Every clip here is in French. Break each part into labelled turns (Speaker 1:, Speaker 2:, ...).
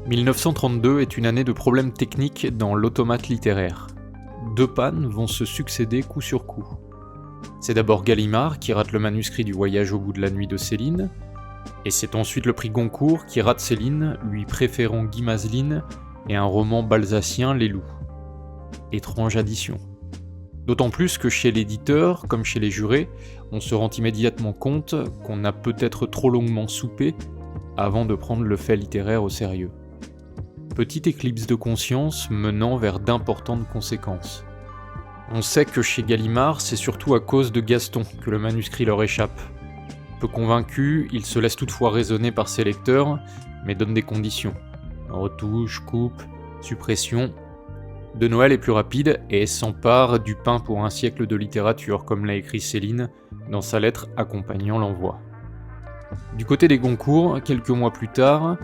Speaker 1: 1932 est une année de problèmes techniques dans l'automate littéraire. 2 pannes vont se succéder coup sur coup. C'est d'abord Gallimard qui rate le manuscrit du Voyage au bout de la nuit de Céline, et c'est ensuite le prix Goncourt qui rate Céline, lui préférant Guy Mazeline et un roman balsacien, Les Loups. Étrange addition. D'autant plus que chez l'éditeur, comme chez les jurés, on se rend immédiatement compte qu'on a peut-être trop longuement soupé avant de prendre le fait littéraire au sérieux. Petite éclipse de conscience menant vers d'importantes conséquences. On sait que chez Gallimard, c'est surtout à cause de Gaston que le manuscrit leur échappe. Peu convaincu, il se laisse toutefois raisonner par ses lecteurs, mais donne des conditions. Retouche, coupe, suppression. De Noël est plus rapide et s'empare du pain pour un siècle de littérature, comme l'a écrit Céline dans sa lettre accompagnant l'envoi. Du côté des Goncourt, quelques mois plus tard,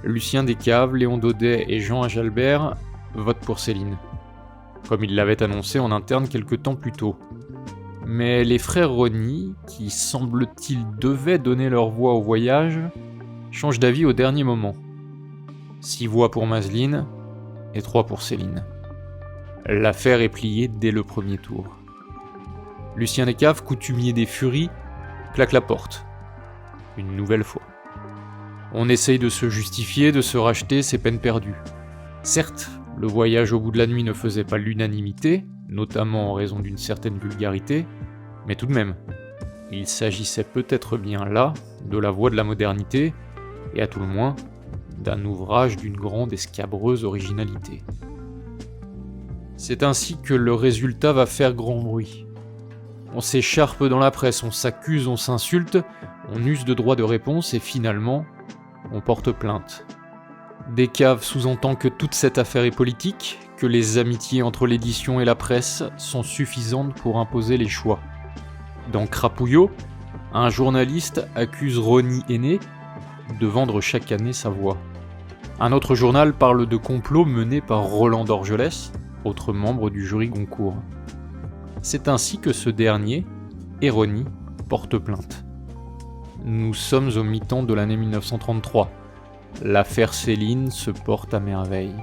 Speaker 1: Lucien Descaves, Léon Daudet et Jean Ajalbert votent pour Céline, comme ils l'avaient annoncé en interne quelque temps plus tôt. Mais les frères Rosny, qui semble-t-il devaient donner leur voix au voyage, changent d'avis au dernier moment. 6 voix pour Mazeline et 3 pour Céline. L'affaire est pliée dès le premier tour. Lucien Descaves, coutumier des furies, claque la porte. Une nouvelle fois. On essaye de se justifier, de se racheter, c'est peine perdue. Certes, le Voyage au bout de la nuit ne faisait pas l'unanimité, notamment en raison d'une certaine vulgarité, mais tout de même, il s'agissait peut-être bien là de la voie de la modernité, et à tout le moins, d'un ouvrage d'une grande et scabreuse originalité. C'est ainsi que le résultat va faire grand bruit. On s'écharpe dans la presse, on s'accuse, on s'insulte, on use de droit de réponse et finalement, on porte plainte. Descaves sous-entend que toute cette affaire est politique, que les amitiés entre l'édition et la presse sont suffisantes pour imposer les choix. Dans Crapouillot, un journaliste accuse Rosny aîné de vendre chaque année sa voix. Un autre journal parle de complot mené par Roland d'Orgelès, autre membre du jury Goncourt. C'est ainsi que ce dernier, et Rosny, porte plainte. Nous sommes au mi-temps de l'année 1933. L'affaire Céline se porte à merveille.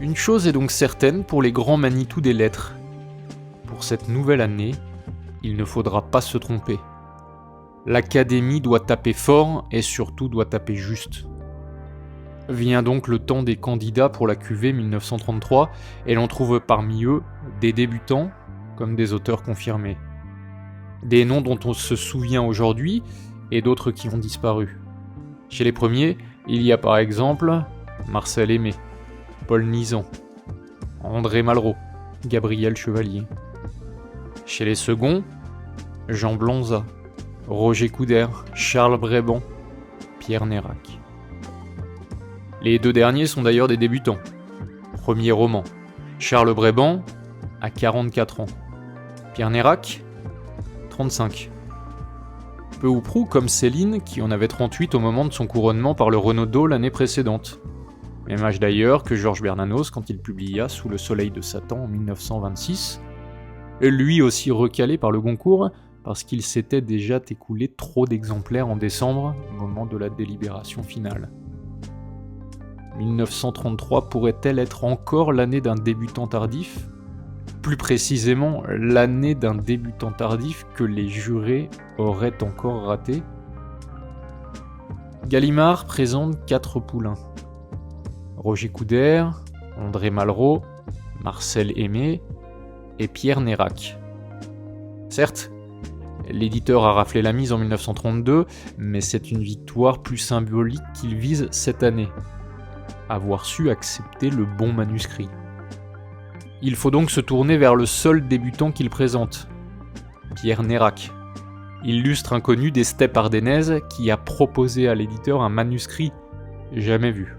Speaker 1: Une chose est donc certaine pour les grands Manitou des lettres. Pour cette nouvelle année, il ne faudra pas se tromper. L'Académie doit taper fort et surtout doit taper juste. Vient donc le temps des candidats pour la cuvée 1933 et l'on trouve parmi eux des débutants comme des auteurs confirmés. Des noms dont on se souvient aujourd'hui et d'autres qui ont disparu. Chez les premiers, il y a par exemple Marcel Aimé, Paul Nizan, André Malraux, Gabriel Chevalier. Chez les seconds, Jean Blonza, Roger Coudert, Charles Bréban, Pierre Nérac. Les 2 derniers sont d'ailleurs des débutants. Premier roman, Charles Bréban a 44 ans, Pierre Nérac 35. Peu ou prou comme Céline qui en avait 38 au moment de son couronnement par le Renaudot l'année précédente. Même âge d'ailleurs que Georges Bernanos quand il publia Sous le soleil de Satan en 1926, lui aussi recalé par le Goncourt parce qu'il s'était déjà écoulé trop d'exemplaires en décembre, au moment de la délibération finale. 1933 pourrait-elle être encore l'année d'un débutant tardif ? Plus précisément, l'année d'un débutant tardif que les jurés auraient encore raté. Gallimard présente 4 poulains. Roger Coudert, André Malraux, Marcel Aimé et Pierre Nérac. Certes, l'éditeur a raflé la mise en 1932, mais c'est une victoire plus symbolique qu'il vise cette année. Avoir su accepter le bon manuscrit. Il faut donc se tourner vers le seul débutant qu'il présente, Pierre Nérac, illustre inconnu des steppes ardennaises qui a proposé à l'éditeur un manuscrit jamais vu.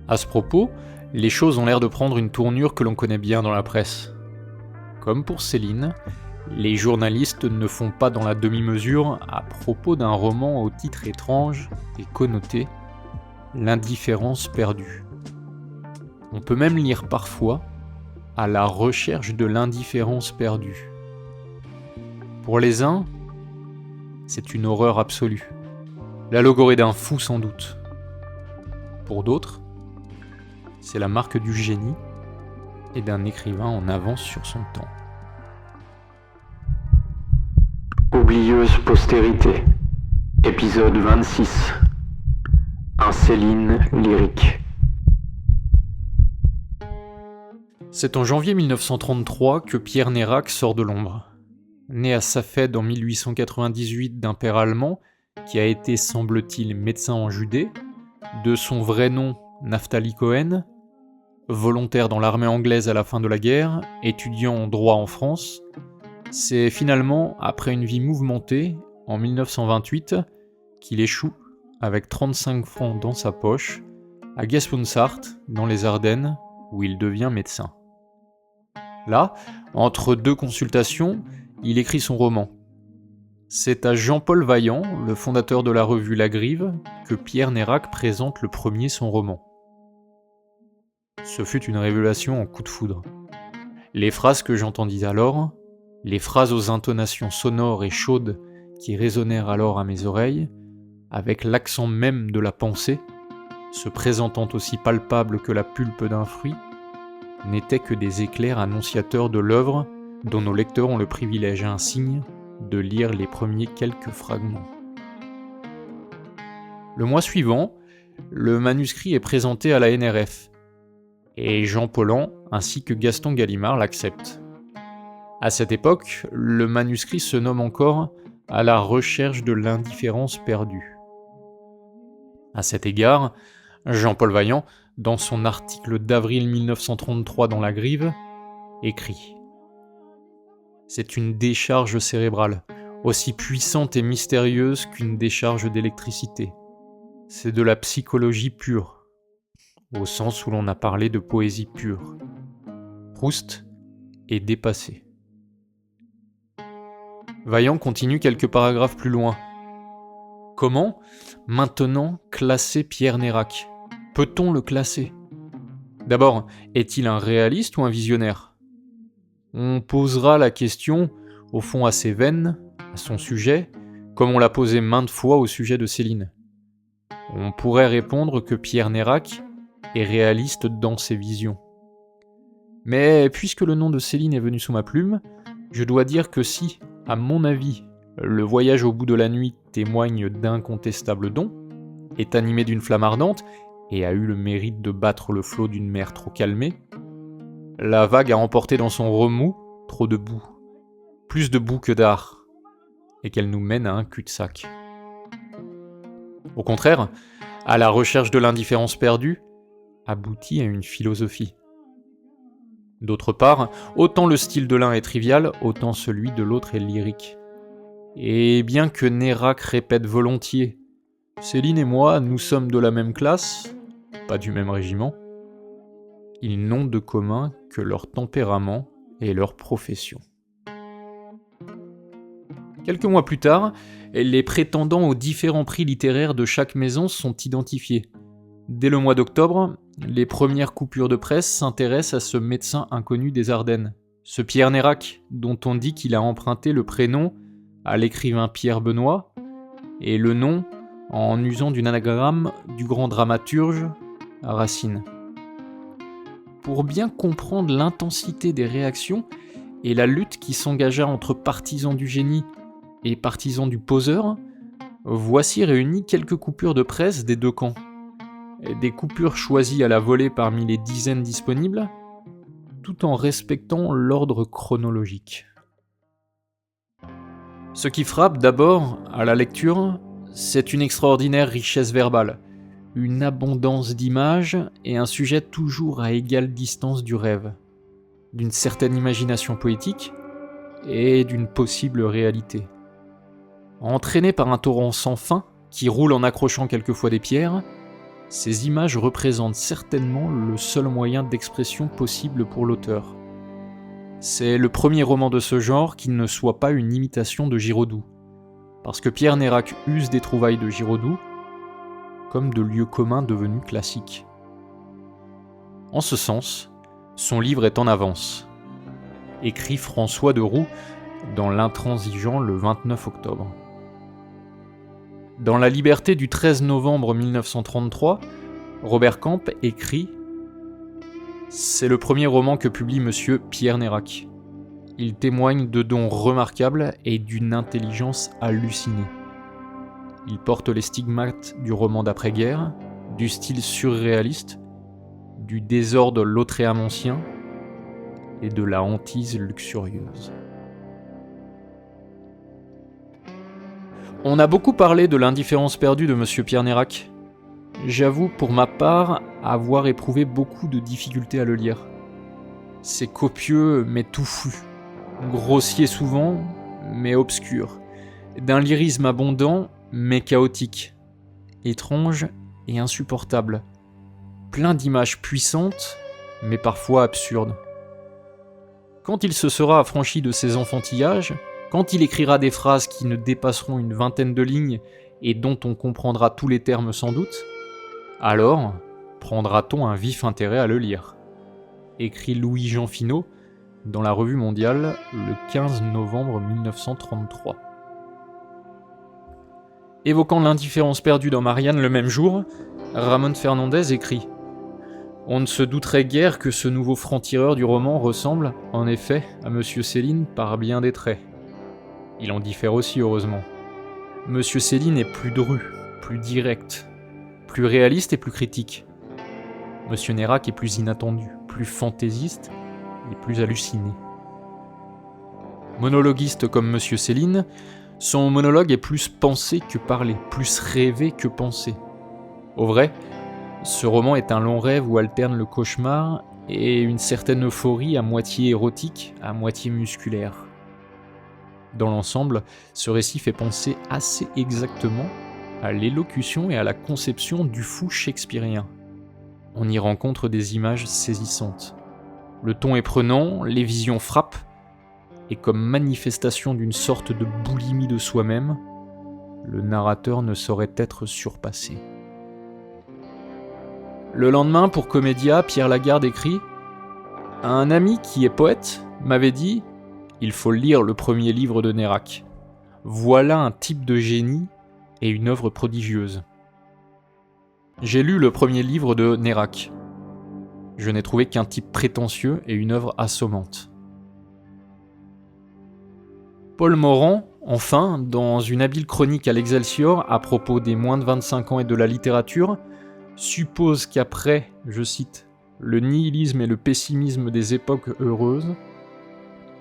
Speaker 1: À ce propos, les choses ont l'air de prendre une tournure que l'on connaît bien dans la presse. Comme pour Céline, les journalistes ne font pas dans la demi-mesure à propos d'un roman au titre étrange et connoté, L'indifférence perdue. On peut même lire parfois à la recherche de l'indifférence perdue. Pour les uns, c'est une horreur absolue, la logorée d'un fou sans doute. Pour d'autres, c'est la marque du génie et d'un écrivain en avance sur son temps.
Speaker 2: Oublieuse postérité, épisode 26. Un Céline lyrique.
Speaker 1: C'est en janvier 1933 que Pierre Nérac sort de l'ombre. Né à Safed en 1898 d'un père allemand, qui a été, semble-t-il, médecin en Judée, de son vrai nom Naftali Cohen, volontaire dans l'armée anglaise à la fin de la guerre, étudiant en droit en France, c'est finalement, après une vie mouvementée, en 1928, qu'il échoue, avec 35 francs dans sa poche, à Guesponsart, dans les Ardennes, où il devient médecin. Là, entre deux consultations, il écrit son roman. C'est à Jean-Paul Vaillant, le fondateur de la revue La Grive, que Pierre Nérac présente le premier son roman. Ce fut une révélation en coup de foudre. Les phrases que j'entendis alors, les phrases aux intonations sonores et chaudes qui résonnèrent alors à mes oreilles, avec l'accent même de la pensée, se présentant aussi palpable que la pulpe d'un fruit, n'étaient que des éclairs annonciateurs de l'œuvre dont nos lecteurs ont le privilège insigne de lire les premiers quelques fragments. Le mois suivant, le manuscrit est présenté à la NRF, et Jean Paulhan ainsi que Gaston Gallimard l'acceptent. À cette époque, le manuscrit se nomme encore « À la recherche de l'indifférence perdue ». À cet égard, Jean-Paul Vaillant, dans son article d'avril 1933 dans La Grive, écrit « C'est une décharge cérébrale, aussi puissante et mystérieuse qu'une décharge d'électricité. C'est de la psychologie pure, au sens où l'on a parlé de poésie pure. Proust est dépassé. » Vaillant continue quelques paragraphes plus loin. Comment, maintenant, classer Pierre Nérac ? Peut-on le classer ? D'abord, est-il un réaliste ou un visionnaire ? On posera la question, au fond assez vaine, à son sujet, comme on l'a posé maintes fois au sujet de Céline. On pourrait répondre que Pierre Nérac est réaliste dans ses visions. Mais puisque le nom de Céline est venu sous ma plume, je dois dire que si, à mon avis, le voyage au bout de la nuit témoigne d'incontestables dons, est animé d'une flamme ardente et a eu le mérite de battre le flot d'une mer trop calmée, la vague a emporté dans son remous trop de boue, plus de boue que d'art, et qu'elle nous mène à un cul-de-sac. Au contraire, à la recherche de l'indifférence perdue, aboutit à une philosophie. D'autre part, autant le style de l'un est trivial, autant celui de l'autre est lyrique. Et bien que Nérac répète volontiers « Céline et moi, nous sommes de la même classe, pas du même régiment », ils n'ont de commun que leur tempérament et leur profession. Quelques mois plus tard, les prétendants aux différents prix littéraires de chaque maison sont identifiés. Dès le mois d'octobre, les premières coupures de presse s'intéressent à ce médecin inconnu des Ardennes, ce Pierre Nérac, dont on dit qu'il a emprunté le prénom à l'écrivain Pierre Benoît, et le nom en usant d'une anagramme du grand dramaturge Racine. Pour bien comprendre l'intensité des réactions et la lutte qui s'engagea entre partisans du génie et partisans du poseur, voici réunies quelques coupures de presse des deux camps. Des coupures choisies à la volée parmi les dizaines disponibles, tout en respectant l'ordre chronologique. Ce qui frappe d'abord à la lecture, c'est une extraordinaire richesse verbale, une abondance d'images et un sujet toujours à égale distance du rêve, d'une certaine imagination poétique et d'une possible réalité. Entraînés par un torrent sans fin qui roule en accrochant quelquefois des pierres, ces images représentent certainement le seul moyen d'expression possible pour l'auteur. C'est le premier roman de ce genre qui ne soit pas une imitation de Giraudoux, parce que Pierre Nérac use des trouvailles de Giraudoux comme de lieux communs devenus classiques. En ce sens, son livre est en avance, écrit François de Roux dans l'Intransigeant le 29 octobre. Dans La Liberté du 13 novembre 1933, Robert Camp écrit « C'est le premier roman que publie monsieur Pierre Nérac. Il témoigne de dons remarquables et d'une intelligence hallucinée. Il porte les stigmates du roman d'après-guerre, du style surréaliste, du désordre lautréamontien et de la hantise luxurieuse. » On a beaucoup parlé de l'indifférence perdue de monsieur Pierre Nérac. J'avoue pour ma part avoir éprouvé beaucoup de difficultés à le lire. C'est copieux mais touffu, grossier souvent mais obscur, d'un lyrisme abondant mais chaotique, étrange et insupportable, plein d'images puissantes mais parfois absurdes. Quand il se sera affranchi de ses enfantillages, quand il écrira des phrases qui ne dépasseront une vingtaine de lignes et dont on comprendra tous les termes sans doute, alors prendra-t-on un vif intérêt à le lire, écrit Louis-Jean Finot dans la Revue mondiale le 15 novembre 1933. Évoquant l'indifférence perdue dans Marianne le même jour, Ramón Fernández écrit « On ne se douterait guère que ce nouveau franc-tireur du roman ressemble, en effet, à Monsieur Céline par bien des traits. Il en diffère aussi, heureusement. Monsieur Céline est plus dru, plus direct, plus réaliste et plus critique. Monsieur Nérac est plus inattendu, plus fantaisiste et plus halluciné. Monologuiste comme Monsieur Céline, son monologue est plus pensé que parlé, plus rêvé que pensé. Au vrai, ce roman est un long rêve où alterne le cauchemar et une certaine euphorie à moitié érotique, à moitié musculaire. Dans l'ensemble, ce récit fait penser assez exactement à l'élocution et à la conception du fou shakespearien. On y rencontre des images saisissantes. Le ton est prenant, les visions frappent, et comme manifestation d'une sorte de boulimie de soi-même, le narrateur ne saurait être surpassé. Le lendemain, pour Comédia, Pierre Lagarde écrit « Un ami qui est poète m'avait dit « Il faut lire le premier livre de Nérac. Voilà un type de génie et une œuvre prodigieuse. » J'ai lu le premier livre de Nérac. Je n'ai trouvé qu'un type prétentieux et une œuvre assommante. Paul Morand, enfin, dans une habile chronique à l'Excelsior à propos des moins de 25 ans et de la littérature, suppose qu'après, je cite, « le nihilisme et le pessimisme des époques heureuses »,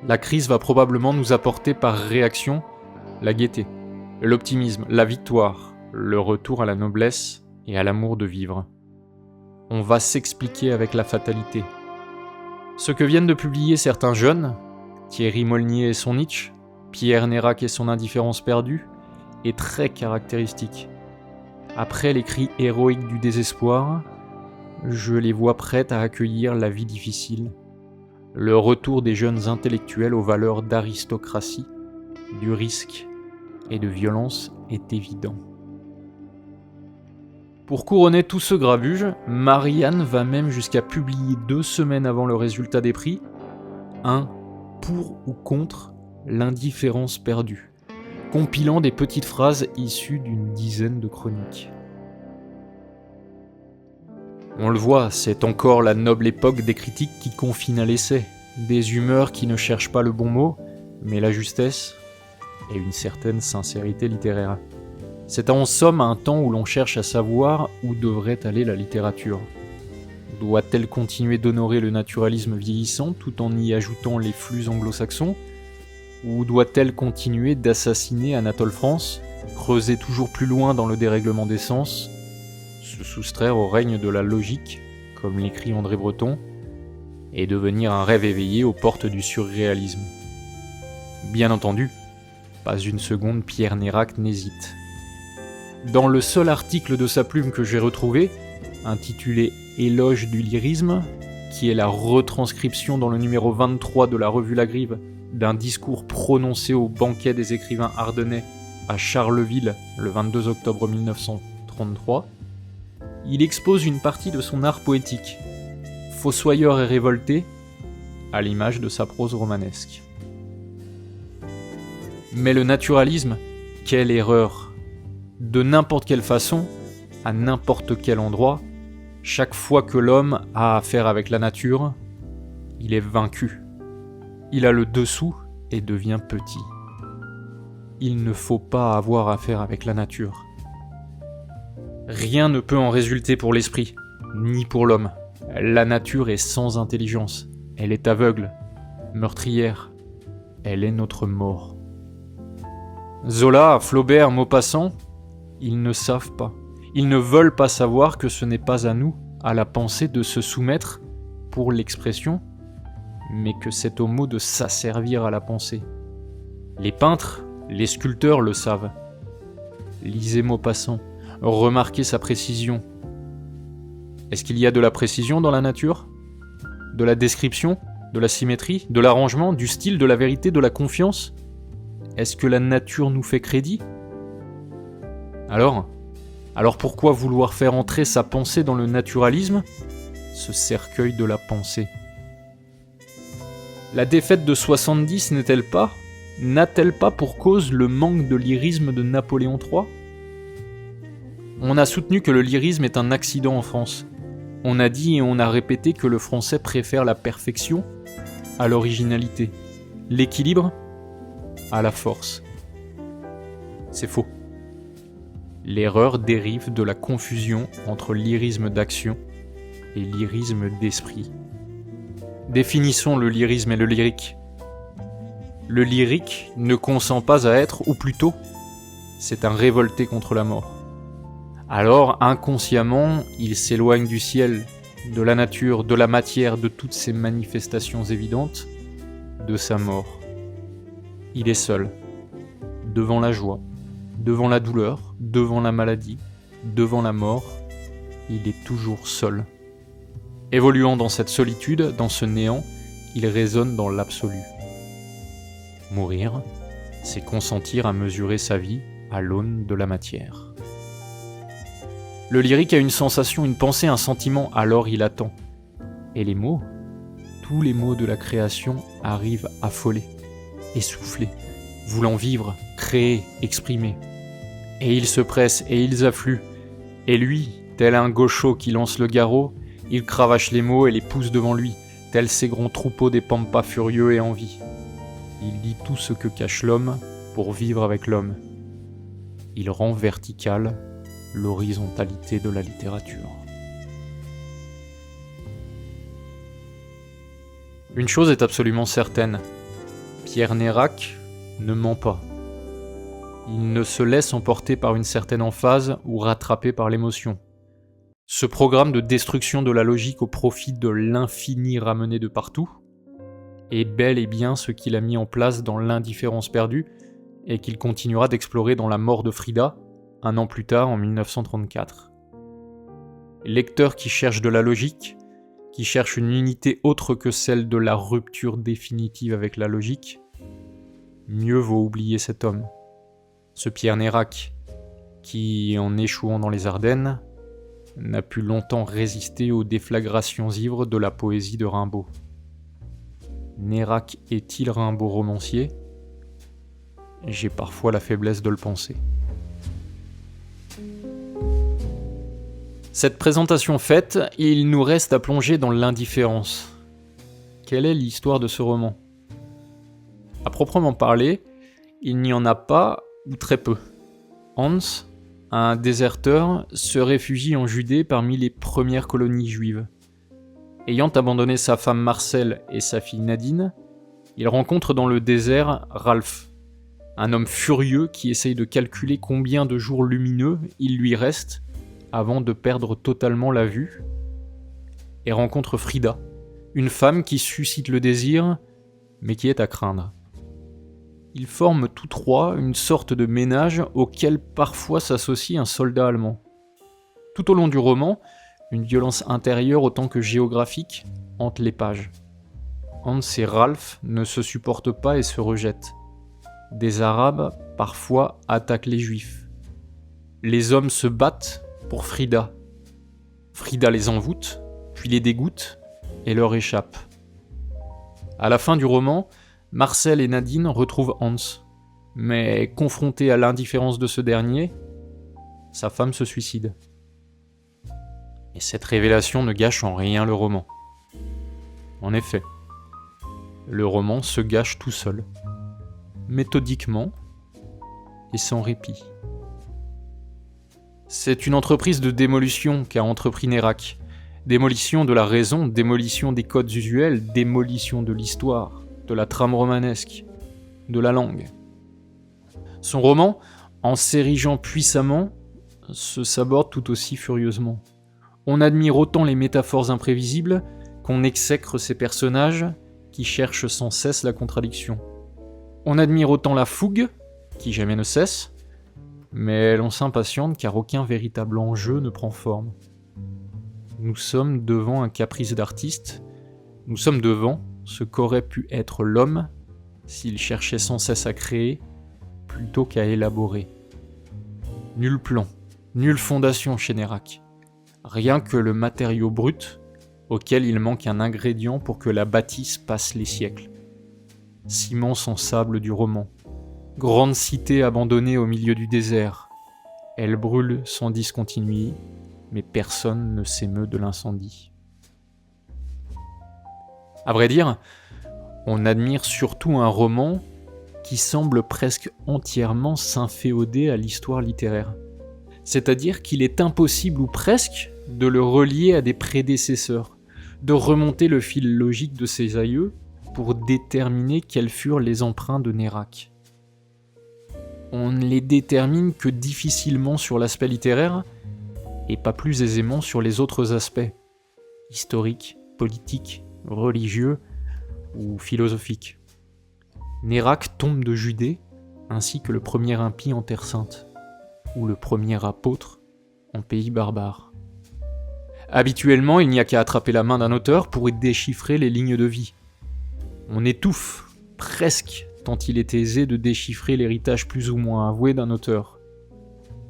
Speaker 1: la crise va probablement nous apporter par réaction la gaieté, l'optimisme, la victoire, le retour à la noblesse et à l'amour de vivre. On va s'expliquer avec la fatalité. Ce que viennent de publier certains jeunes, Thierry Molnier et son Nietzsche, Pierre Nérac et son indifférence perdue, est très caractéristique. Après les cris héroïques du désespoir, je les vois prêtes à accueillir la vie difficile. Le retour des jeunes intellectuels aux valeurs d'aristocratie, du risque et de violence est évident. Pour couronner tout ce grabuge, Marianne va même jusqu'à publier 2 semaines avant le résultat des prix, un pour ou contre l'indifférence perdue, compilant des petites phrases issues d'une dizaine de chroniques. On le voit, c'est encore la noble époque des critiques qui confinent à l'essai, des humeurs qui ne cherchent pas le bon mot, mais la justesse et une certaine sincérité littéraire. C'est en somme un temps où l'on cherche à savoir où devrait aller la littérature. Doit-elle continuer d'honorer le naturalisme vieillissant tout en y ajoutant les flux anglo-saxons ? Ou doit-elle continuer d'assassiner Anatole France, creuser toujours plus loin dans le dérèglement des sens, se soustraire au règne de la logique, comme l'écrit André Breton, et devenir un rêve éveillé aux portes du surréalisme ? Bien entendu, pas une seconde Pierre Nérac n'hésite. Dans le seul article de sa plume que j'ai retrouvé, intitulé « Éloge du lyrisme », qui est la retranscription dans le numéro 23 de la revue La Grive d'un discours prononcé au banquet des écrivains ardennais à Charleville le 22 octobre 1933, il expose une partie de son art poétique, fossoyeur et révolté, à l'image de sa prose romanesque. Mais le naturalisme, quelle erreur ! De n'importe quelle façon, à n'importe quel endroit, Chaque fois que l'homme a affaire avec la nature, il est vaincu. Il a le dessous et devient petit. Il ne faut pas avoir affaire avec la nature. Rien ne peut en résulter pour l'esprit, ni pour l'homme. La nature est sans intelligence. Elle est aveugle, meurtrière. Elle est notre mort. Zola, Flaubert, Maupassant, ils ne savent pas. Ils ne veulent pas savoir que ce n'est pas à nous, à la pensée, de se soumettre pour l'expression, mais que c'est au mot de s'asservir à la pensée. Les peintres, les sculpteurs le savent. Lisez Maupassant, remarquez sa précision. Est-ce qu'il y a de la précision dans la nature ? De la description ? De la symétrie ? De l'arrangement ? Du style ? De la vérité ? De la confiance ? Est-ce que la nature nous fait crédit ? Alors pourquoi vouloir faire entrer sa pensée dans le naturalisme, ce cercueil de la pensée ? La défaite de 70 n'a-t-elle pas pour cause le manque de lyrisme de Napoléon III ? On a soutenu que le lyrisme est un accident en France. On a dit et on a répété que le français préfère la perfection à l'originalité, l'équilibre à la force. C'est faux. L'erreur dérive de la confusion entre lyrisme d'action et lyrisme d'esprit. Définissons le lyrisme et le lyrique. Le lyrique ne consent pas à être, ou plutôt, c'est un révolté contre la mort. Alors, inconsciemment, il s'éloigne du ciel, de la nature, de la matière, de toutes ces manifestations évidentes, de sa mort. Il est seul, devant la joie, devant la douleur, devant la maladie, devant la mort, il est toujours seul. Évoluant dans cette solitude, dans ce néant, il résonne dans l'absolu. Mourir, c'est consentir à mesurer sa vie à l'aune de la matière. Le lyrique a une sensation, une pensée, un sentiment, alors il attend. Et les mots, tous les mots de la création arrivent affolés, essoufflés, voulant vivre, créer, exprimer. Et ils se pressent et ils affluent. Et lui, tel un gaucho qui lance le garrot, il cravache les mots et les pousse devant lui, tel ces grands troupeaux des pampas furieux et en vie. Il dit tout ce que cache l'homme pour vivre avec l'homme. Il rend verticale l'horizontalité de la littérature. Une chose est absolument certaine, Pierre Nérac ne ment pas. Il ne se laisse emporter par une certaine emphase ou rattraper par l'émotion. Ce programme de destruction de la logique au profit de l'infini ramené de partout est bel et bien ce qu'il a mis en place dans L'indifférence perdue et qu'il continuera d'explorer dans La mort de Frida, un an plus tard en 1934. Lecteur qui cherche de la logique, qui cherche une unité autre que celle de la rupture définitive avec la logique, mieux vaut oublier cet homme. Ce Pierre Nérac, qui, en échouant dans les Ardennes, n'a pu longtemps résister aux déflagrations ivres de la poésie de Rimbaud. Nérac est-il Rimbaud romancier ? J'ai parfois la faiblesse de le penser. Cette présentation faite, il nous reste à plonger dans l'indifférence. Quelle est l'histoire de ce roman ? À proprement parler, il n'y en a pas ou très peu. Hans, un déserteur, se réfugie en Judée parmi les premières colonies juives. Ayant abandonné sa femme Marcel et sa fille Nadine, il rencontre dans le désert Ralph, un homme furieux qui essaye de calculer combien de jours lumineux il lui reste avant de perdre totalement la vue, et rencontre Frida, une femme qui suscite le désir, mais qui est à craindre. Ils forment tous trois une sorte de ménage auquel parfois s'associe un soldat allemand. Tout au long du roman, une violence intérieure autant que géographique hante les pages. Hans et Ralph ne se supportent pas et se rejettent. Des Arabes, parfois, attaquent les Juifs. Les hommes se battent pour Frida. Frida les envoûte, puis les dégoûte et leur échappe. À la fin du roman, Marcel et Nadine retrouvent Hans, mais confrontés à l'indifférence de ce dernier, sa femme se suicide. Et cette révélation ne gâche en rien le roman. En effet, le roman se gâche tout seul, méthodiquement et sans répit. C'est une entreprise de démolition qu'a entrepris Nérac. Démolition de la raison, démolition des codes usuels, démolition de l'histoire, de la trame romanesque, de la langue. Son roman, en s'érigeant puissamment, se saborde tout aussi furieusement. On admire autant les métaphores imprévisibles qu'on exècre ses personnages qui cherchent sans cesse la contradiction. On admire autant la fougue, qui jamais ne cesse, mais l'on s'impatiente car aucun véritable enjeu ne prend forme. Nous sommes devant un caprice d'artiste, nous sommes devant ce qu'aurait pu être l'homme s'il cherchait sans cesse à créer plutôt qu'à élaborer. Nul plan, nulle fondation chez Nérac. Rien que le matériau brut auquel il manque un ingrédient pour que la bâtisse passe les siècles. Ciment sans sable du roman. Grande cité abandonnée au milieu du désert. Elle brûle sans discontinuer, mais personne ne s'émeut de l'incendie. À vrai dire, on admire surtout un roman qui semble presque entièrement s'inféoder à l'histoire littéraire. C'est-à-dire qu'il est impossible ou presque de le relier à des prédécesseurs, de remonter le fil logique de ses aïeux pour déterminer quelles furent les empreintes de Nérac. On ne les détermine que difficilement sur l'aspect littéraire et pas plus aisément sur les autres aspects, historiques, politiques, religieux ou philosophiques. Nérac tombe de Judée ainsi que le premier impie en Terre Sainte, ou le premier apôtre en pays barbare. Habituellement, il n'y a qu'à attraper la main d'un auteur pour y déchiffrer les lignes de vie. On étouffe, presque, tant il est aisé de déchiffrer l'héritage plus ou moins avoué d'un auteur.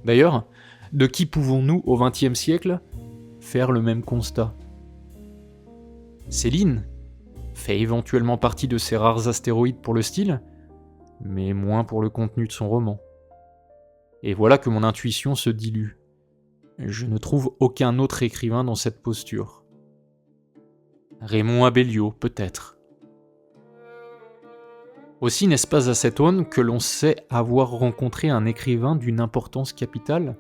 Speaker 1: D'ailleurs, de qui pouvons-nous, au XXe siècle, faire le même constat ? Céline fait éventuellement partie de ces rares astéroïdes pour le style, mais moins pour le contenu de son roman. Et voilà que mon intuition se dilue. Je ne trouve aucun autre écrivain dans cette posture. Raymond Abellio, peut-être. Aussi n'est-ce pas à cette aune que l'on sait avoir rencontré un écrivain d'une importance capitale ?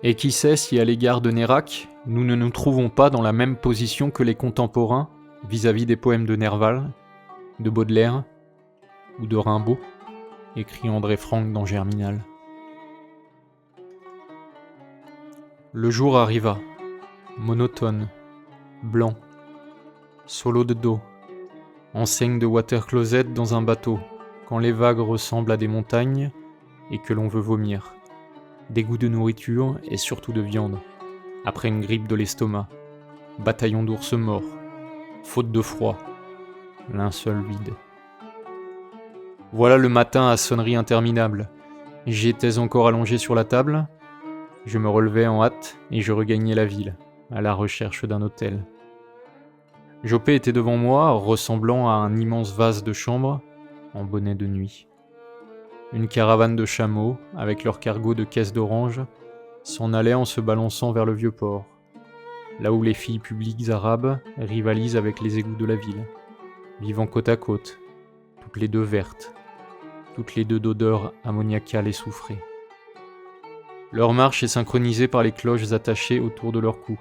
Speaker 1: Et qui sait si à l'égard de Nérac, nous ne nous trouvons pas dans la même position que les contemporains vis-à-vis des poèmes de Nerval, de Baudelaire ou de Rimbaud, écrit André Franck dans Germinal. Le jour arriva, monotone, blanc, solo de dos, enseigne de water closet dans un bateau, quand les vagues ressemblent à des montagnes et que l'on veut vomir. Dégoût de nourriture et surtout de viande, après une grippe de l'estomac, bataillon d'ours morts, faute de froid, linceul vide. Voilà le matin à sonnerie interminable. J'étais encore allongé sur la table, je me relevais en hâte et je regagnais la ville, à la recherche d'un hôtel. Joppé était devant moi, ressemblant à un immense vase de chambre, en bonnet de nuit. Une caravane de chameaux, avec leur cargo de caisses d'oranges, s'en allait en se balançant vers le vieux port, là où les filles publiques arabes rivalisent avec les égouts de la ville, vivant côte à côte, toutes les deux vertes, toutes les deux d'odeur ammoniacale et soufrée. Leur marche est synchronisée par les cloches attachées autour de leur cou.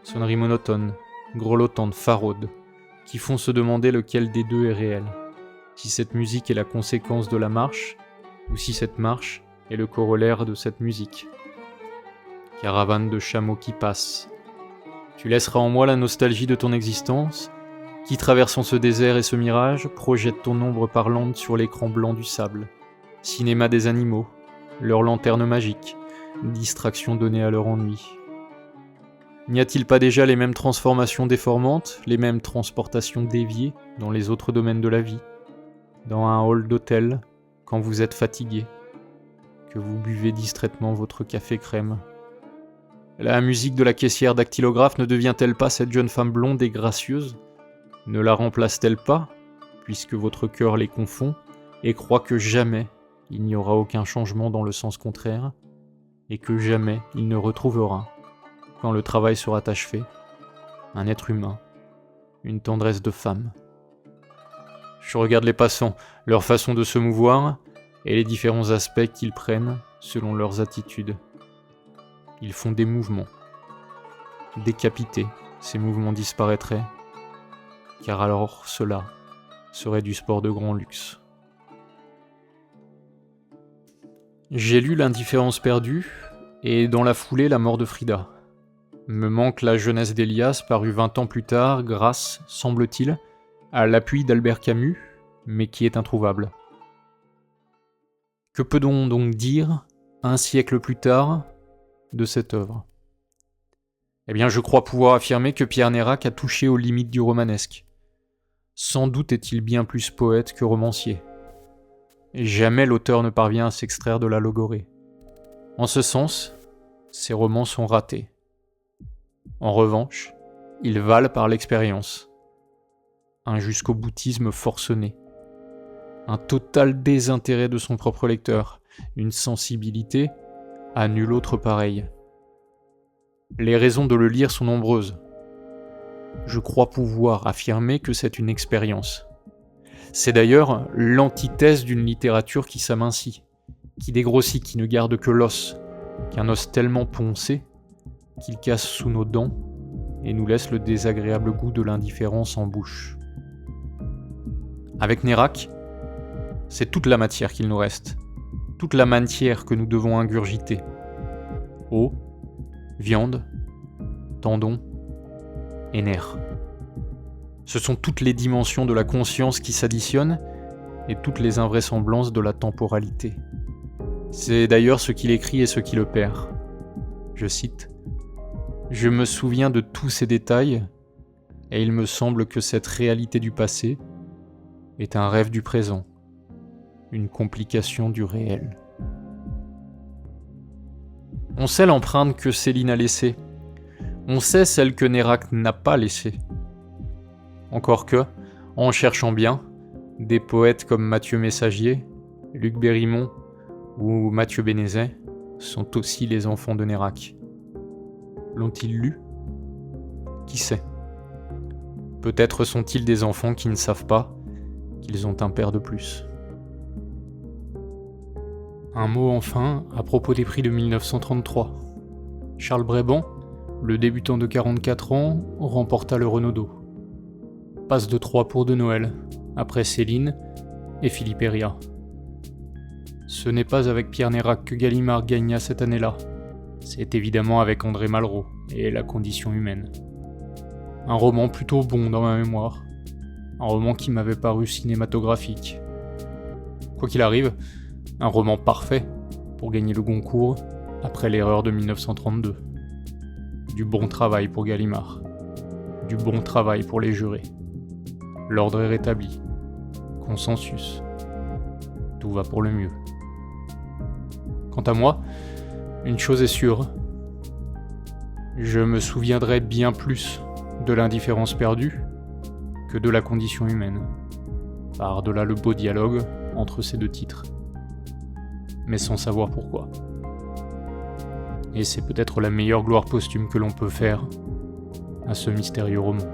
Speaker 1: Sonneries monotones, grelottantes, faraudes, qui font se demander lequel des deux est réel. Si cette musique est la conséquence de la marche, ou si cette marche est le corollaire de cette musique. Caravane de chameaux qui passe. Tu laisseras en moi la nostalgie de ton existence, qui, traversant ce désert et ce mirage, projette ton ombre parlante sur l'écran blanc du sable. Cinéma des animaux, leur lanterne magique, distraction donnée à leur ennui. N'y a-t-il pas déjà les mêmes transformations déformantes, les mêmes transportations déviées dans les autres domaines de la vie ? Dans un hall d'hôtel, quand vous êtes fatigué, que vous buvez distraitement votre café crème. La musique de la caissière dactylographe ne devient-elle pas cette jeune femme blonde et gracieuse ? Ne la remplace-t-elle pas, puisque votre cœur les confond et croit que jamais il n'y aura aucun changement dans le sens contraire, et que jamais il ne retrouvera, quand le travail sera achevé, un être humain, une tendresse de femme. Je regarde les passants, leur façon de se mouvoir et les différents aspects qu'ils prennent selon leurs attitudes. Ils font des mouvements. Décapités, ces mouvements disparaîtraient, car alors cela serait du sport de grand luxe. J'ai lu L'indifférence perdue et dans la foulée la mort de Frida. Me manque la jeunesse d'Elias parue 20 ans plus tard grâce, semble-t-il, à l'appui d'Albert Camus, mais qui est introuvable. Que peut-on donc dire, un siècle plus tard, de cette œuvre ? Eh bien, je crois pouvoir affirmer que Pierre Nérac a touché aux limites du romanesque. Sans doute est-il bien plus poète que romancier. Et jamais l'auteur ne parvient à s'extraire de la logorée. En ce sens, ses romans sont ratés. En revanche, ils valent par l'expérience. Un jusqu'au-boutisme forcené. Un total désintérêt de son propre lecteur. Une sensibilité à nul autre pareille. Les raisons de le lire sont nombreuses. Je crois pouvoir affirmer que c'est une expérience. C'est d'ailleurs l'antithèse d'une littérature qui s'amincit, qui dégrossit, qui ne garde que l'os, qu'un os tellement poncé qu'il casse sous nos dents et nous laisse le désagréable goût de l'indifférence en bouche. Avec Nérac, c'est toute la matière qu'il nous reste, toute la matière que nous devons ingurgiter. Eau, viande, tendons et nerfs. Ce sont toutes les dimensions de la conscience qui s'additionnent et toutes les invraisemblances de la temporalité. C'est d'ailleurs ce qu'il écrit et ce qui le perd. Je cite : « Je me souviens de tous ces détails et il me semble que cette réalité du passé est un rêve du présent, une complication du réel. » On sait l'empreinte que Céline a laissée. On sait celle que Nérac n'a pas laissée. Encore que, en cherchant bien, des poètes comme Mathieu Messager, Luc Bérimont ou Mathieu Bénézet sont aussi les enfants de Nérac. L'ont-ils lu ? Qui sait ? Peut-être sont-ils des enfants qui ne savent pas qu'ils ont un père de plus. Un mot enfin à propos des prix de 1933. Charles Brébant, le débutant de 44 ans, remporta le Renaudot. Passe de 3 pour de Noël, après Céline et Philippe Héria. Ce n'est pas avec Pierre Nérac que Gallimard gagna cette année-là. C'est évidemment avec André Malraux et La condition humaine. Un roman plutôt bon dans ma mémoire. Un roman qui m'avait paru cinématographique. Quoi qu'il arrive, un roman parfait pour gagner le Goncourt après l'erreur de 1932. Du bon travail pour Gallimard. Du bon travail pour les jurés. L'ordre est rétabli. Consensus. Tout va pour le mieux. Quant à moi, une chose est sûre. Je me souviendrai bien plus de l'indifférence perdue que de la condition humaine. Par-delà le beau dialogue entre ces deux titres. Mais sans savoir pourquoi. Et c'est peut-être la meilleure gloire posthume que l'on peut faire à ce mystérieux roman.